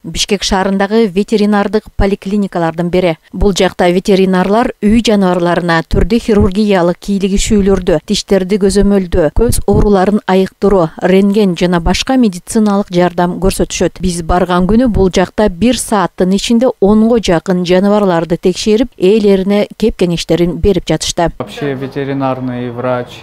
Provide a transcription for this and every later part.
Бишкек шаарындагы ветеринардык поликлиникалардын бири. Бул жакта ветеринарлар үй жаныбарларына түрдүү хирургиялык кийлигишүүлөрдү, тиштерди көзөмөлдөө, көз ооруларын айыктыруу, рентген жана башка медициналык жардам көрсөтүшөт. Биз барган күнү бул жакта 1 сааттын ичинде 10го жакын жаныбарларды текшерип, ээлерине кеп кеңештерин берип жатышты. Вообще ветеринарный врач,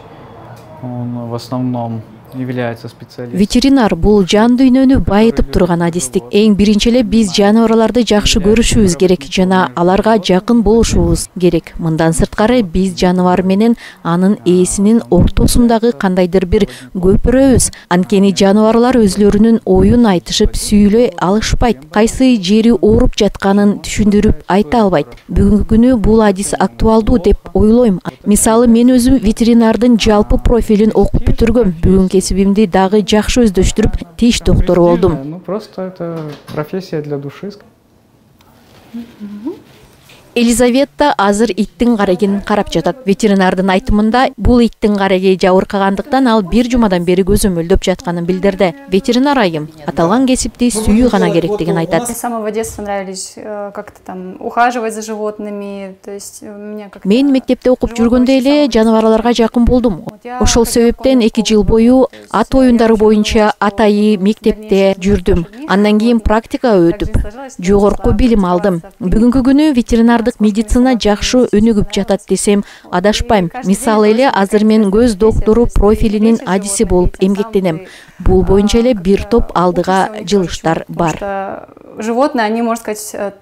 он в основном является специалистом. Ветеринар бул жан дүйнөнү байытып турган адистик. Эң биринчи эле биз жаныбарларды жакшы көрүшүбүз керек жана аларга жакын болушубуз керек. Мындан сырткары биз жаныбар менен анын ээсинин ортосундагы кандайдыр бир көпүрөбүз. Анткени жаныбарлар өзлөрүнүн оюн айтышып сүйлөй алышпайт. Кайсы жери ооруп жатканын түшүндүрүп айта албайт. Бүгүнкү күнү бул адис актуалдуу деп ойлойм. Мисалы мен өзүм ветеринардын жалпы профилин окуп бүтүргөм. Бүгүнкү кесибимди дагы жакшы өздөштүрүп, тиш доктору болдум. Ну просто это профессия для души. Елизавета азыр иттин карегин карап жатат. Ветеринардын айтымында бул иттин кареги жабыркагандыктан ал 1 жумадан бери көзөмөлдөп жатканын билдирди. Ветеринар айым аталган кесипти сүйүү гана керектигин айтат. С самого детства нравились как-то там ухаживать за животными, то есть меня как-то. Мен мектепте окуп жүргөндө эле жаныбарларга жакын болдум. Ошол себептен 2 жыл бою ат оюндары боюнча атайы мектепте жүрдүм. Андан кийин практика өтүп, жогорку билим алдым. Бүгүнкү күнү ветеринардык медицина жакшы өнүгүп жатат десем адашпайм. Мисалы эле азыр мен көз доктору профилинин адиси болуп эмгектенем. Бул боюнча эле бир топ алдыга жылыштар бар. Животные, они, можно сказать,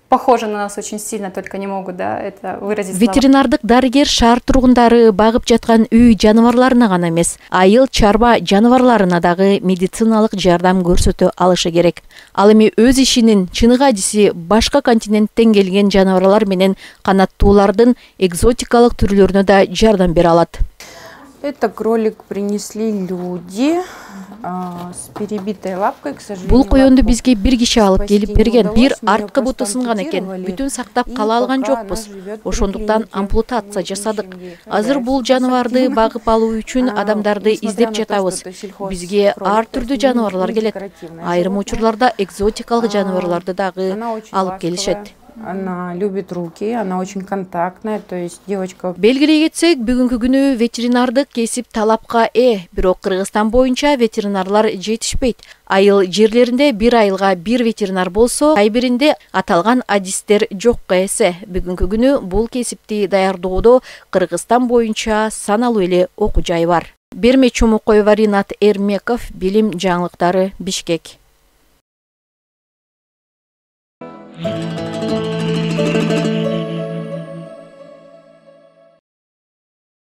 похожи на нас очень сильно, только не могут, да, это выразить. Ветеринардык дарыгер шаар тургундары багып жаткан үй жаныбарларына гана эмес, айыл чарба жаныбарларына дагы медициналык жардам көрсөтө алышы керек. Ал эми өз ишинин чыныгы адиси башка континенттен келген жаныбарлар менен канаттуулардын экзотикалык түрлөрүнө да жардам бере алат. Это кролик принесли люди с перебитой лапкой, к сожалению. Бул коёнду бизге бир киши алып келип берген. Бир арткы буту сынган экен. Бүтүн сактап кала алган жокпуз. Ошондуктан ампутация жасадык. Азыр бул жаныбарды багып алуу үчүн адамдарды издеп жатабыз. Бизге ар түрдүү жаныбарлар келет. Айрым учурларда экзотикалык жаныбарларды дагы алып келишет. Она любит руки, она очень контактная, то есть девочка. Белгилей кетсек, бүгүнкү күнү ветеринардык кесип талапка бирок Кыргызстан боюнча ветеринарлар жетишпейт. Айыл жерлеринде бир айылга бир ветеринар болсо, ай биринде аталган адистер жокко эсе. Бүгүнкү күнү бул кесипти даярдоодо Кыргызстан боюнча саналуу эле окуу жай бар. Берме Чумукоева, Ринат Эрмеков, Билим жаңылыктары, Бишкек.